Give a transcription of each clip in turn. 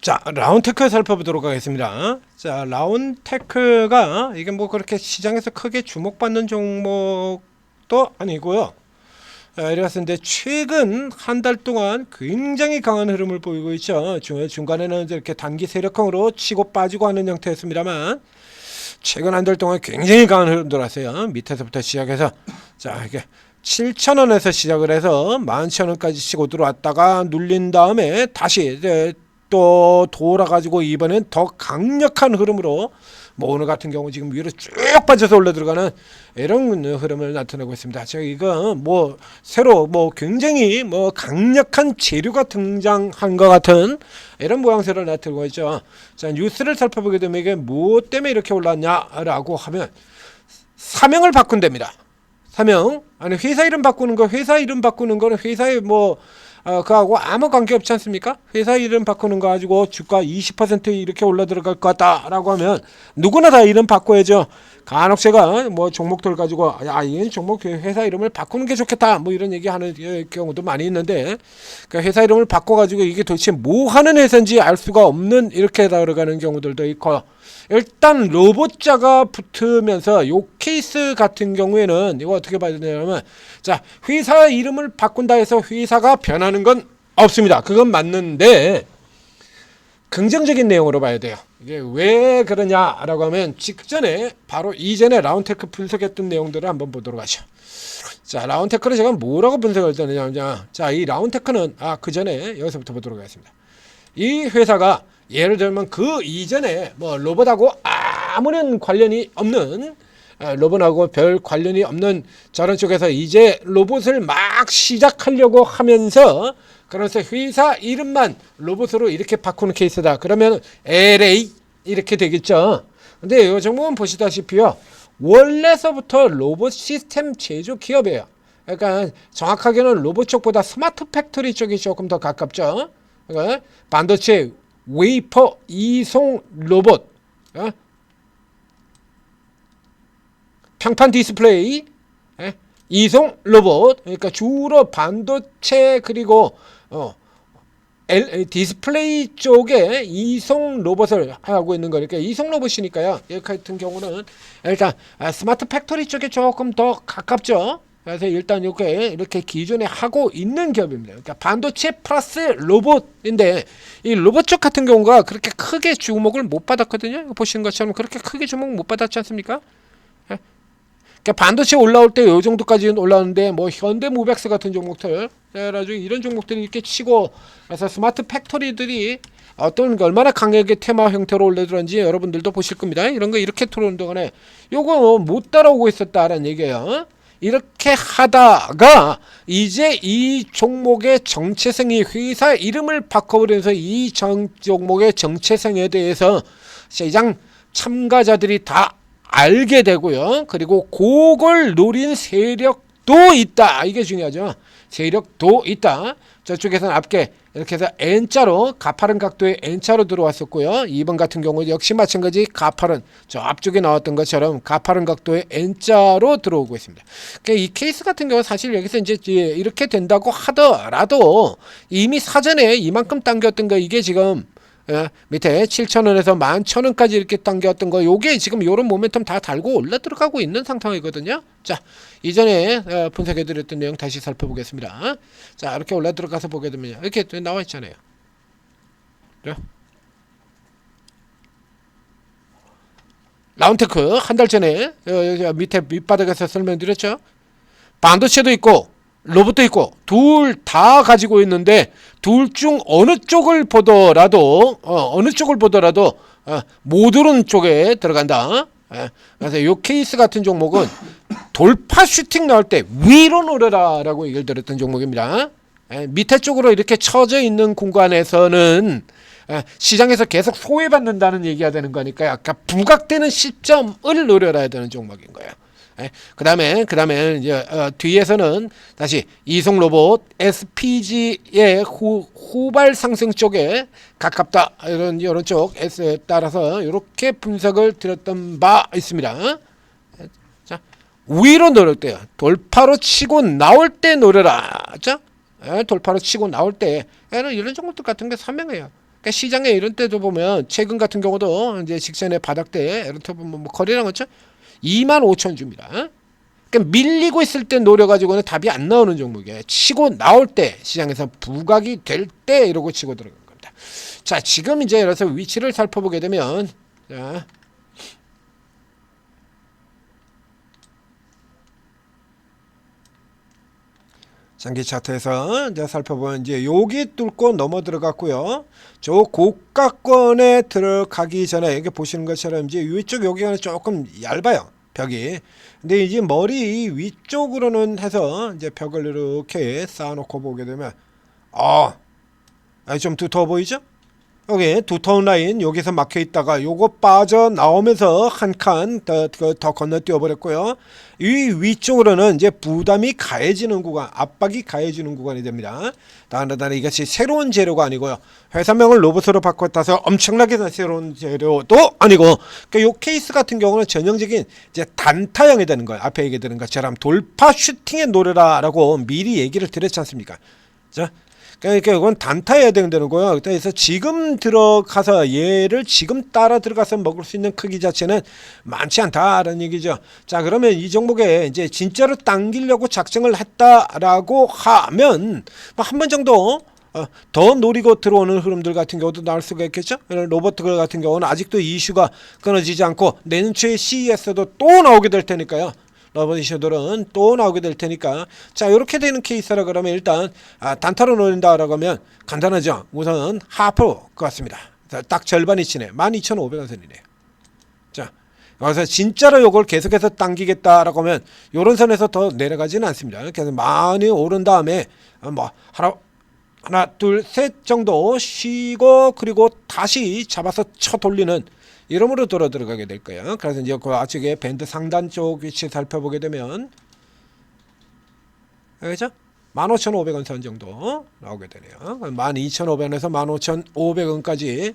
자, 라운테크 살펴보도록 하겠습니다. 자, 라운테크가 이게 뭐 그렇게 시장에서 크게 주목받는 종목도 아니고요. 이랬는데 최근 한 달 동안 굉장히 강한 흐름을 보이고 있죠. 중간에는 이렇게 단기 세력형으로 치고 빠지고 하는 형태였습니다만 최근 한 달 동안 굉장히 강한 흐름 돌았어요. 밑에서부터 시작해서 자, 이게 7,000원에서 시작을 해서 11,000원까지 치고 들어왔다가 눌린 다음에 다시 이제 또 돌아가지고 이번엔 더 강력한 흐름으로 뭐 오늘 같은 경우 지금 위로 쭉 빠져서 올라 들어가는 이런 흐름을 나타내고 있습니다. 제가 이거 뭐 새로 뭐 굉장히 뭐 강력한 재료가 등장한 것 같은 이런 모양새를 나타내고 있죠. 자, 뉴스를 살펴보게 되면 이게 무엇 때문에 이렇게 올랐냐라고 하면 사명을 바꾼답니다. 사명 아니 회사 이름 바꾸는 거, 회사 이름 바꾸는 거는 회사의 뭐 그하고 아무 관계 없지 않습니까? 회사 이름 바꾸는 거 가지고 주가 20% 이렇게 올라 들어갈 것 같다라고 하면 누구나 다 이름 바꿔야죠. 간혹 제가 뭐 종목들 가지고 이 종목 회사 이름을 바꾸는 게 좋겠다 뭐 이런 얘기하는 경우도 많이 있는데 그 회사 이름을 바꿔가지고 이게 도대체 뭐 하는 회사인지 알 수가 없는 이렇게 들어가는 경우들도 있고, 일단 로봇자가 붙으면서 요 케이스 같은 경우에는 이거 어떻게 봐야 되냐면, 자, 회사 이름을 바꾼다 해서 회사가 변하는 건 없습니다. 그건 맞는데 긍정적인 내용으로 봐야 돼요. 이게 왜 그러냐라고 하면 직전에 바로 이전에 라운테크 분석했던 내용들을 한번 보도록 하죠. 자, 라운테크를 제가 뭐라고 분석을 했느냐, 자, 이 라운테크는 그 전에 여기서부터 보도록 하겠습니다. 이 회사가 예를 들면 그 이전에 뭐 로봇하고 아무런 관련이 없는, 로봇하고 별 관련이 없는 저런 쪽에서 이제 로봇을 막 시작하려고 하면서, 그래서 회사 이름만 로봇으로 이렇게 바꾸는 케이스다. 그러면 LA 이렇게 되겠죠. 근데 이 종목은 보시다시피요, 원래서부터 로봇 시스템 제조 기업이에요. 그러니까 정확하게는 로봇 쪽보다 스마트 팩토리 쪽이 조금 더 가깝죠. 그러니까 반도체 웨이퍼 이송 로봇, 평판 디스플레이 이송 로봇, 그러니까 주로 반도체 그리고 디스플레이 쪽에 이송 로봇을 하고 있는 거니까 이송 로봇이니까요. 이 같은 경우는 일단 스마트 팩토리 쪽에 조금 더 가깝죠. 그래서 일단 이렇게 기존에 하고 있는 기업입니다. 그러니까 반도체 플러스 로봇인데 이 로봇 쪽 같은 경우가 그렇게 크게 주목을 못 받았거든요. 보시는 것처럼 그렇게 크게 주목 못 받았지 않습니까? 그러니까 반도체 올라올 때 이 정도까지는 올라오는데 뭐 현대모백스 같은 종목들, 그래가지고 이런 종목들이 이렇게 치고, 그래서 스마트 팩토리들이 어떤 얼마나 강하게 테마 형태로 올라들었는지 여러분들도 보실 겁니다. 이런 거 이렇게 들어오는 동안에 요거 못 따라오고 있었다라는 얘기예요. 이렇게 하다가 이제 이 종목의 정체성이 회사 이름을 바꿔버리면서 이 종목의 정체성에 대해서 시장 참가자들이 다 알게 되고요. 그리고 그걸 노린 세력도 있다. 이게 중요하죠. 세력도 있다. 저쪽에서는 앞에 이렇게 해서 N자로 가파른 각도의 N자로 들어왔었고요. 2번 같은 경우 역시 마찬가지 가파른, 저 앞쪽에 나왔던 것처럼 가파른 각도의 N자로 들어오고 있습니다. 그러니까 이 케이스 같은 경우 사실 여기서 이제 이렇게 된다고 하더라도 이미 사전에 이만큼 당겼던 거, 이게 지금 밑에 7,000원에서 11,000원까지 이렇게 당겼던 거, 요게 지금 요런 모멘텀 다 달고 올라 들어가고 있는 상황이거든요. 자, 이전에 분석해드렸던 내용 다시 살펴보겠습니다. 자, 이렇게 올라 들어가서 보게 되면 이렇게 나와 있잖아요. 그래? 라운테크 한 달 전에 밑에 밑바닥에서 설명드렸죠. 반도체도 있고 로봇도 있고 둘 다 가지고 있는데 둘 중 어느 쪽을 보더라도 못 오른 쪽에 들어간다. 그래서 이 케이스 같은 종목은 돌파 슈팅 나올 때 위로 노려라라고 얘기를 드렸던 종목입니다. 밑에 쪽으로 이렇게 쳐져 있는 공간에서는 시장에서 계속 소외받는다는 얘기가 되는 거니까 약간 부각되는 시점을 노려야 되는 종목인 거예요. 그 다음에 이제 뒤에서는 다시 이송 로봇 SPG의 후발 상승 쪽에 가깝다, 이런 쪽 S에 따라서 이렇게 분석을 드렸던 바 있습니다. 자, 위로 노릴 때요, 돌파로 치고 나올 때 노려라. 자, 돌파로 치고 나올 때 이런 종목들 같은 게 선명해요. 그러니까 시장에 이런 때도 보면 최근 같은 경우도 이제 직전에 바닥대 이런 때 보면 뭐 거래량 그렇죠? 25,000 줍니다. 그러니까 밀리고 있을 때 노려가지고는 답이 안 나오는 종목이에요. 치고 나올 때 시장에서 부각이 될 때 이러고 치고 들어간 겁니다. 자, 지금 이제 그래서 위치를 살펴보게 되면 자, 장기 차트에서 이제 살펴보면 이제 여기 뚫고 넘어 들어갔고요. 저 고가권에 들어가기 전에 여기 보시는 것처럼 이제 위쪽 여기가 조금 얇아요. 벽이. 근데 이제 머리 위쪽으로는 해서 이제 벽을 이렇게 쌓아놓고 보게 되면 좀 두터워 보이죠? 여기 두터운 라인 여기서 막혀 있다가 요거 빠져 나오면서 한 칸 더 건너뛰어 버렸고요. 이 위쪽으로는 이제 부담이 가해지는 구간, 압박이 가해지는 구간이 됩니다. 다른 이것이 새로운 재료가 아니고요. 회사명을 로봇으로 바꿨다서 엄청나게 새로운 재료도 아니고, 그러니까 요 케이스 같은 경우는 전형적인 이제 단타형이 되는 거예요. 앞에 얘기드린 것처럼 돌파 슈팅에 노려라라고 미리 얘기를 드렸지 않습니까? 자. 그러니까 이건 단타해야 되는 거예요. 그래서 지금 들어가서 얘를 지금 따라 들어가서 먹을 수 있는 크기 자체는 많지 않다라는 얘기죠. 자, 그러면 이 종목에 이제 진짜로 당기려고 작정을 했다라고 하면 한 번 정도 더 노리고 들어오는 흐름들 같은 경우도 나올 수가 있겠죠. 로버트들 같은 경우는 아직도 이슈가 끊어지지 않고 내년 초에 CES도 또 나오게 될 테니까요. 러버 이슈들은 또 나오게 될 테니까, 자, 이렇게 되는 케이스라 그러면 일단 단타로 노린다라고 하면 간단하죠. 우선은 하프 같습니다. 딱 절반이 치네. 12,500원 선이네요. 자, 여기서 진짜로 이걸 계속해서 당기겠다라고 하면 이런 선에서 더 내려가지는 않습니다. 그래서 많이 오른 다음에 뭐 하나 둘 셋 정도 쉬고 그리고 다시 잡아서 쳐 돌리는 이름으로 들어가게 될 거예요. 그래서 이제 그 아쪽에 밴드 상단 쪽 위치 살펴보게 되면 그렇죠? 15,500원 선 정도 나오게 되네요. 12,500원에서 15,500원까지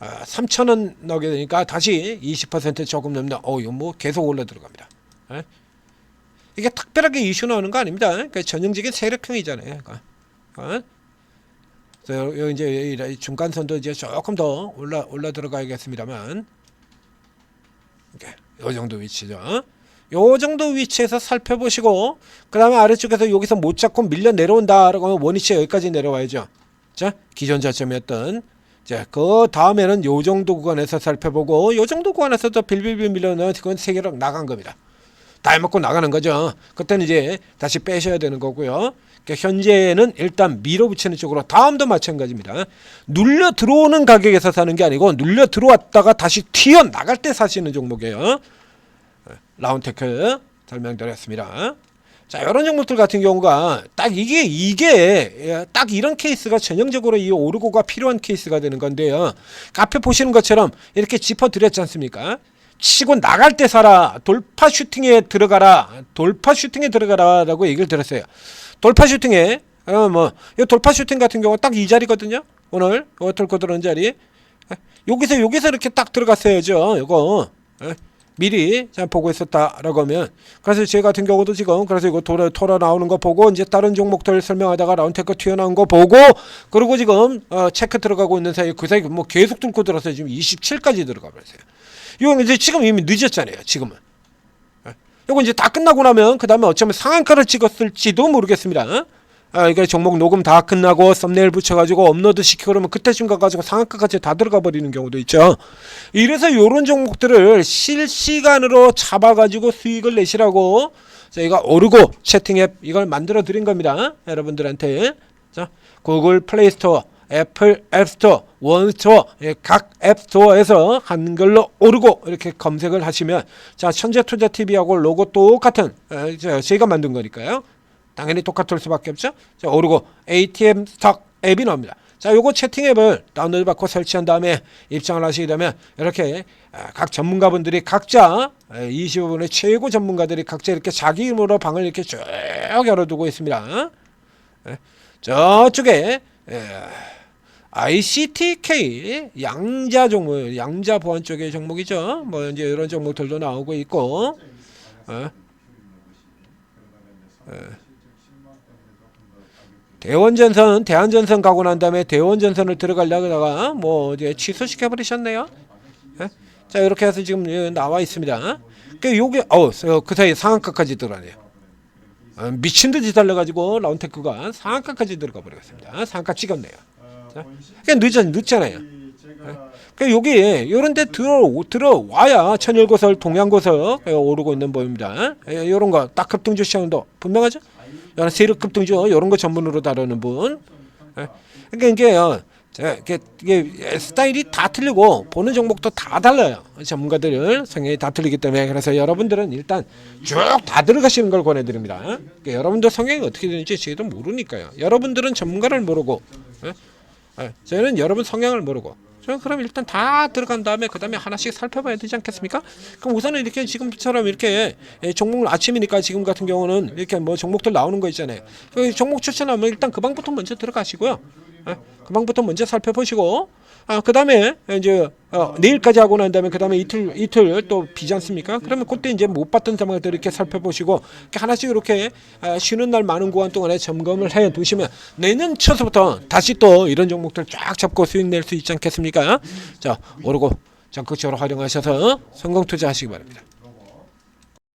3,000원 나오게 되니까 다시 20% 조금 넘는 이거 뭐 계속 올라 들어갑니다. 이게 특별하게 이슈 나오는 거 아닙니다. 그러니까 전형적인 세력형이잖아요. 그래서 이제 중간선도 이제 조금 더 올라 들어가야겠습니다만, 이 정도 위치죠. 요 정도 위치에서 살펴보시고 그 다음에 아래쪽에서 여기서 못 잡고 밀려 내려온다라고 하면 원위치 여기까지 내려와야죠. 자, 기존 저점이었던 그 다음에는 요 정도 구간에서 살펴보고 요 정도 구간에서도 빌빌빌 밀려내면 그건 세계로 나간 겁니다. 다 해먹고 나가는 거죠. 그때는 이제 다시 빼셔야 되는 거고요. 그러니까 현재는 일단 밀어붙이는 쪽으로 다음도 마찬가지입니다. 눌려 들어오는 가격에서 사는 게 아니고 눌려 들어왔다가 다시 튀어나갈 때 사시는 종목이에요. 라운테크 설명드렸습니다. 자, 이런 종목들 같은 경우가 딱 이게 딱 이런 케이스가 전형적으로 이 오르고가 필요한 케이스가 되는 건데요. 앞에 보시는 것처럼 이렇게 짚어드렸지 않습니까? 치고 나갈 때 사라. 돌파 슈팅에 들어가라. 돌파 슈팅에 들어가라라고 얘기를 들었어요. 돌파 슈팅에 이 돌파 슈팅 같은 경우 딱 이 자리거든요. 오늘 뚫고 들어온 자리. 여기서 이렇게 딱 들어갔어야죠. 이거 미리 잘 보고 있었다라고 하면, 그래서 제 같은 경우도 지금 그래서 이거 돌아 나오는 거 보고 이제 다른 종목들 설명하다가 라운테크 튀어나온 거 보고 그리고 지금 체크 들어가고 있는 사이 그 사이 뭐 계속 뚫고 들어서 지금 27까지 들어가 버렸어요. 이건 이제 지금 이미 늦었잖아요. 지금은. 이거 이제 다 끝나고 나면 그 다음에 어쩌면 상한가를 찍었을지도 모르겠습니다. 이게 종목 녹음 다 끝나고 썸네일 붙여가지고 업로드 시키고 그러면 그때쯤 가가지고 상한가까지 다 들어가 버리는 경우도 있죠. 이래서 이런 종목들을 실시간으로 잡아가지고 수익을 내시라고 저희가 오르고 채팅 앱 이걸 만들어 드린 겁니다. 여러분들한테. 자, 구글 플레이스토어, 애플 앱스토어, 원스토어 각 앱스토어에서 한글로 오르고 이렇게 검색을 하시면, 자, 천재투자TV하고 로고 똑같은 저희가 만든 거니까요. 당연히 똑같을 수밖에 없죠. 자, 오르고 ATM 스톡 앱이 나옵니다. 자, 요거 채팅 앱을 다운로드 받고 설치한 다음에 입장을 하시게 되면 이렇게 각 전문가분들이 각자 25분의 최고 전문가들이 각자 이렇게 자기 이름으로 방을 이렇게 쭉 열어두고 있습니다. 저쪽에 ICTK 양자 종목, 양자 보안 쪽의 종목이죠. 뭐 이제 이런 종목들도 나오고 있고, 대원전선, 대한전선 가고 난 다음에 대원전선을 들어가려다가 뭐 이제 취소시켜 버리셨네요. 예? 자, 이렇게 해서 지금 나와 있습니다. 그 요게 그 사이에 상한가까지 들어가네요. 미친 듯이 달려가지고 라운테크가 상한가까지 들어가 버렸습니다. 상한가 찍었네요. 자, 늦잖아요. 그 여기 요런데 들어와야 천일고설, 동양고설 오르고 있는 보입니다. 요런 거 딱 급등주 시장도 분명하죠. 이런 세력 급등주 요런 거 전문으로 다루는 분. 그러니까 이게 스타일이 다 틀리고 보는 종목도 다 달라요. 전문가들 성향이 다 틀리기 때문에 그래서 여러분들은 일단 쭉 다 들어가시는 걸 권해드립니다. 그러니까 여러분들 성향이 어떻게 되는지 저희도 모르니까요. 여러분들은 전문가를 모르고 저희는 여러분 성향을 모르고 그럼 일단 다 들어간 다음에 그 다음에 하나씩 살펴봐야 되지 않겠습니까? 그럼 우선은 이렇게 지금처럼 이렇게 종목 아침이니까 지금 같은 경우는 이렇게 뭐 종목들 나오는 거 있잖아요. 그 종목 추천하면 일단 그 방부터 먼저 들어가시고요. 그 방부터 먼저 살펴보시고 그 다음에 이제 내일까지 하고 난 다음에 그 다음에 이틀 또 비지 않습니까? 그러면 그때 이제 못 봤던 상황들 이렇게 살펴보시고 이렇게 하나씩 이렇게 쉬는 날 많은 구간 동안에 점검을 해 두시면 내년 초서부터 다시 또 이런 종목들 쫙 잡고 수익 낼 수 있지 않겠습니까? 자, 오르고 적극적으로 활용하셔서 성공 투자하시기 바랍니다.